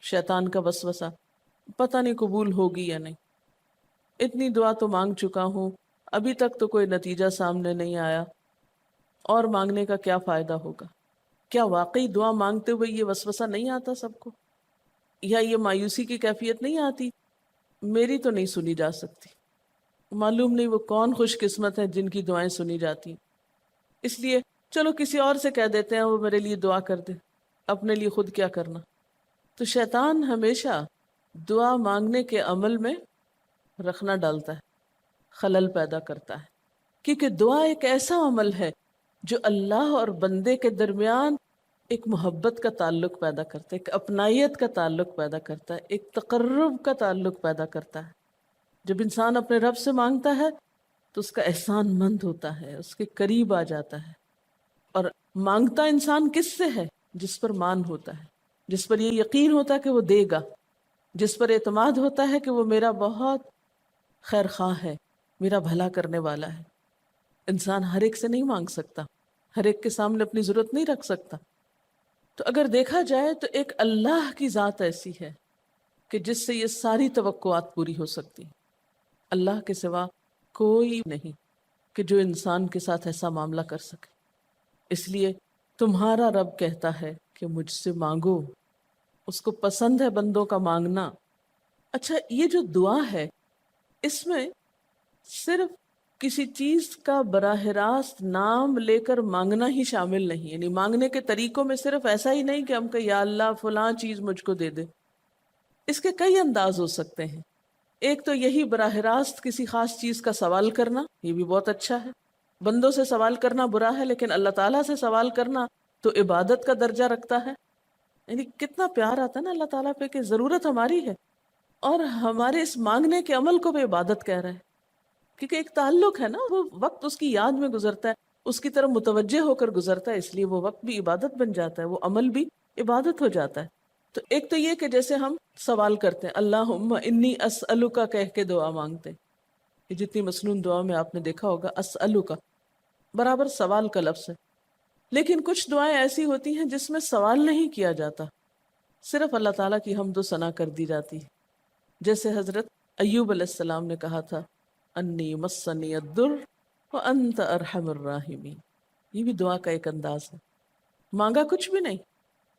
شیطان کا وسوسہ، پتہ نہیں قبول ہوگی یا نہیں، اتنی دعا تو مانگ چکا ہوں، ابھی تک تو کوئی نتیجہ سامنے نہیں آیا، اور مانگنے کا کیا فائدہ ہوگا؟ کیا واقعی دعا مانگتے ہوئے یہ وسوسہ نہیں آتا سب کو؟ یا یہ مایوسی کی کیفیت نہیں آتی؟ میری تو نہیں سنی جا سکتی، معلوم نہیں وہ کون خوش قسمت ہے جن کی دعائیں سنی جاتی، اس لیے چلو کسی اور سے کہہ دیتے ہیں وہ میرے لیے دعا کر دے، اپنے لیے خود کیا کرنا۔ تو شیطان ہمیشہ دعا مانگنے کے عمل میں رخنا ڈالتا ہے، خلل پیدا کرتا ہے، کیونکہ دعا ایک ایسا عمل ہے جو اللہ اور بندے کے درمیان ایک محبت کا تعلق پیدا کرتا ہے، ایک اپنائیت کا تعلق پیدا کرتا ہے، ایک تقرب کا تعلق پیدا کرتا ہے۔ جب انسان اپنے رب سے مانگتا ہے تو اس کا احسان مند ہوتا ہے، اس کے قریب آ جاتا ہے، اور مانگتا انسان کس سے ہے؟ جس پر مان ہوتا ہے، جس پر یہ یقین ہوتا ہے کہ وہ دے گا، جس پر اعتماد ہوتا ہے کہ وہ میرا بہت خیر خواہ ہے، میرا بھلا کرنے والا ہے۔ انسان ہر ایک سے نہیں مانگ سکتا، ہر ایک کے سامنے اپنی ضرورت نہیں رکھ سکتا۔ تو اگر دیکھا جائے تو ایک اللہ کی ذات ایسی ہے کہ جس سے یہ ساری توقعات پوری ہو سکتی، اللہ کے سوا کوئی نہیں کہ جو انسان کے ساتھ ایسا معاملہ کر سکے۔ اس لیے تمہارا رب کہتا ہے کہ مجھ سے مانگو، اس کو پسند ہے بندوں کا مانگنا۔ اچھا، یہ جو دعا ہے اس میں صرف کسی چیز کا براہ راست نام لے کر مانگنا ہی شامل نہیں، یعنی مانگنے کے طریقوں میں صرف ایسا ہی نہیں کہ ہم کہ یا اللہ فلاں چیز مجھ کو دے دے۔ اس کے کئی انداز ہو سکتے ہیں۔ ایک تو یہی براہ راست کسی خاص چیز کا سوال کرنا، یہ بھی بہت اچھا ہے۔ بندوں سے سوال کرنا برا ہے، لیکن اللہ تعالیٰ سے سوال کرنا تو عبادت کا درجہ رکھتا ہے۔ یعنی کتنا پیار آتا ہے نا اللہ تعالیٰ پہ کہ ضرورت ہماری ہے اور ہمارے اس مانگنے کے عمل کو بھی عبادت کہہ رہے ہیں، کیونکہ ایک تعلق ہے نا، وہ وقت اس کی یاد میں گزرتا ہے، اس کی طرف متوجہ ہو کر گزرتا ہے، اس لیے وہ وقت بھی عبادت بن جاتا ہے، وہ عمل بھی عبادت ہو جاتا ہے۔ تو ایک تو یہ کہ جیسے ہم سوال کرتے ہیں اللہم انی اسألک کہہ کے دعا مانگتے ہیں، یہ جتنی مسنون دعا میں آپ نے دیکھا ہوگا اسألک برابر سوال کا لفظ ہے۔ لیکن کچھ دعائیں ایسی ہوتی ہیں جس میں سوال نہیں کیا جاتا، صرف اللہ تعالیٰ کی حمد و ثنا کر دی جاتی ہے، جیسے حضرت ایوب علیہ السلام نے کہا تھا انی مسنی الضر وانت ارحم الراحمین۔ یہ بھی دعا کا ایک انداز ہے، مانگا کچھ بھی نہیں،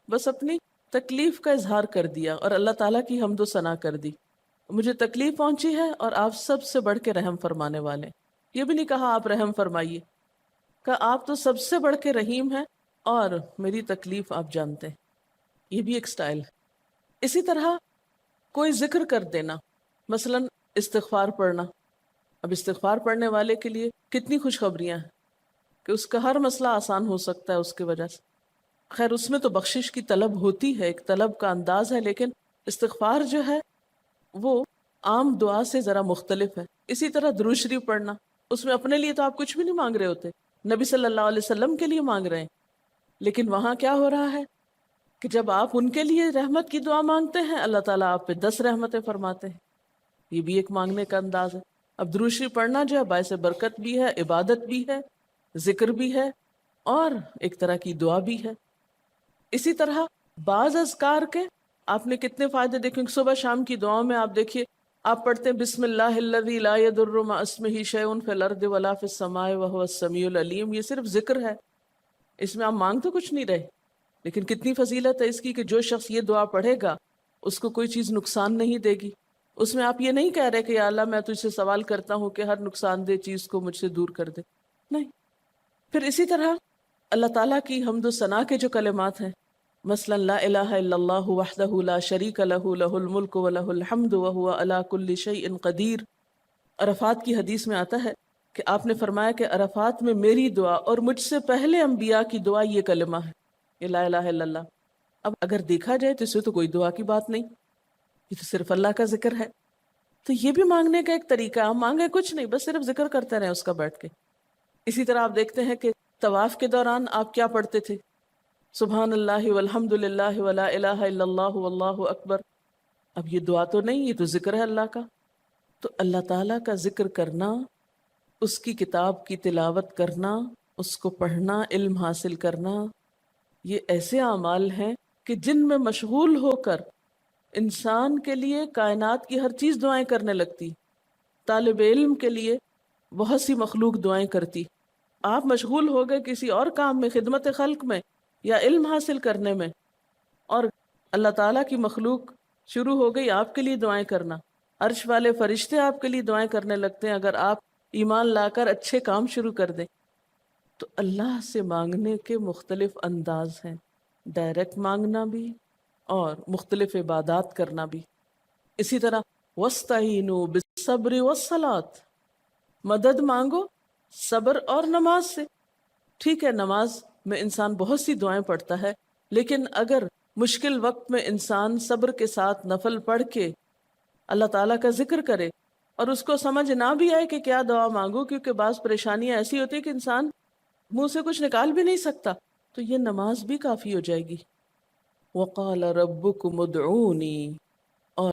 بس اپنی تکلیف کا اظہار کر دیا اور اللہ تعالیٰ کی حمد و ثنا کر دی، مجھے تکلیف پہنچی ہے اور آپ سب سے بڑھ کے رحم فرمانے والے۔ یہ بھی نہیں کہا آپ رحم فرمائیے، کہ آپ تو سب سے بڑھ کے رحیم ہیں اور میری تکلیف آپ جانتے ہیں۔ یہ بھی ایک سٹائل ہے۔ اسی طرح کوئی ذکر کر دینا، مثلا استغفار پڑھنا۔ اب استغفار پڑھنے والے کے لیے کتنی خوشخبریاں ہیں کہ اس کا ہر مسئلہ آسان ہو سکتا ہے اس کی وجہ سے۔ خیر اس میں تو بخشش کی طلب ہوتی ہے، ایک طلب کا انداز ہے، لیکن استغفار جو ہے وہ عام دعا سے ذرا مختلف ہے۔ اسی طرح درود شریف پڑھنا، اس میں اپنے لیے تو آپ کچھ بھی نہیں مانگ رہے ہوتے، نبی صلی اللہ علیہ وسلم کے لیے مانگ رہے ہیں، لیکن وہاں کیا ہو رہا ہے کہ جب آپ ان کے لیے رحمت کی دعا مانگتے ہیں اللہ تعالیٰ آپ پہ 10 رحمتیں فرماتے ہیں۔ یہ بھی ایک مانگنے کا انداز ہے۔ اب درود شریف پڑھنا جو ہے باعث برکت بھی ہے، عبادت بھی ہے، ذکر بھی ہے، اور ایک طرح کی دعا بھی ہے۔ اسی طرح بعض اذکار کے آپ نے کتنے فائدے دیکھیں، صبح شام کی دعاؤں میں آپ دیکھیے آپ پڑھتے ہیں بسم اللہ الذی لا یضر مع اسمہ شیء فی الارض ولا فی السماء وهو السمیع العلیم۔ یہ صرف ذکر ہے، اس میں آپ مانگ تو کچھ نہیں رہے، لیکن کتنی فضیلت ہے اس کی کہ جو شخص یہ دعا پڑھے گا اس کو کوئی چیز نقصان نہیں دے گی۔ اس میں آپ یہ نہیں کہہ رہے کہ یا اللہ میں تجھ سے سوال کرتا ہوں کہ ہر نقصان دہ چیز کو مجھ سے دور کر دے، نہیں۔ پھر اسی طرح اللہ تعالیٰ کی حمد و ثنا کے جو کلمات ہیں، مثلا لا الہ الا اللہ وحدہ لا شریک لہ لہ الملک ولہ الحمد وہو علی کل شیء قدیر۔ عرفات کی حدیث میں آتا ہے کہ آپ نے فرمایا کہ عرفات میں میری دعا اور مجھ سے پہلے انبیاء کی دعا یہ کلمہ ہے، یہ لا الہ الا اللہ۔ اب اگر دیکھا جائے تو اس سے تو کوئی دعا کی بات نہیں، یہ تو صرف اللہ کا ذکر ہے۔ تو یہ بھی مانگنے کا ایک طریقہ، ہم مانگے کچھ نہیں، بس صرف ذکر کرتے رہیں اس کا بیٹھ کے۔ اسی طرح آپ دیکھتے ہیں کہ طواف کے دوران آپ کیا پڑھتے تھے، سبحان اللہ والحمد للہ ولا الہ الا اللہ واللہ اکبر۔ اب یہ دعا تو نہیں، یہ تو ذکر ہے اللہ کا۔ تو اللہ تعالیٰ کا ذکر کرنا، اس کی کتاب کی تلاوت کرنا، اس کو پڑھنا، علم حاصل کرنا، یہ ایسے اعمال ہیں کہ جن میں مشغول ہو کر انسان کے لیے کائنات کی ہر چیز دعائیں کرنے لگتی، طالب علم کے لیے بہت سی مخلوق دعائیں کرتی. آپ مشغول ہو گئے کسی اور کام میں، خدمت خلق میں یا علم حاصل کرنے میں، اور اللہ تعالیٰ کی مخلوق شروع ہو گئی آپ کے لیے دعائیں کرنا. عرش والے فرشتے آپ کے لیے دعائیں کرنے لگتے ہیں اگر آپ ایمان لا کر اچھے کام شروع کر دیں. تو اللہ سے مانگنے کے مختلف انداز ہیں، ڈائریکٹ مانگنا بھی اور مختلف عبادات کرنا بھی. اسی طرح وَاسْتَعِینُوا بِالصَّبْرِ وَالصَّلَاةِ، مدد مانگو صبر اور نماز سے. ٹھیک ہے، نماز میں انسان بہت سی دعائیں پڑھتا ہے، لیکن اگر مشکل وقت میں انسان صبر کے ساتھ نفل پڑھ کے اللہ تعالیٰ کا ذکر کرے اور اس کو سمجھ نہ بھی آئے کہ کیا دعا مانگو، کیونکہ بعض پریشانیاں ایسی ہوتی ہیں کہ انسان منہ سے کچھ نکال بھی نہیں سکتا، تو یہ نماز بھی کافی ہو جائے گی. وَقَالَ رَبُّكُمُ ادْعُونِي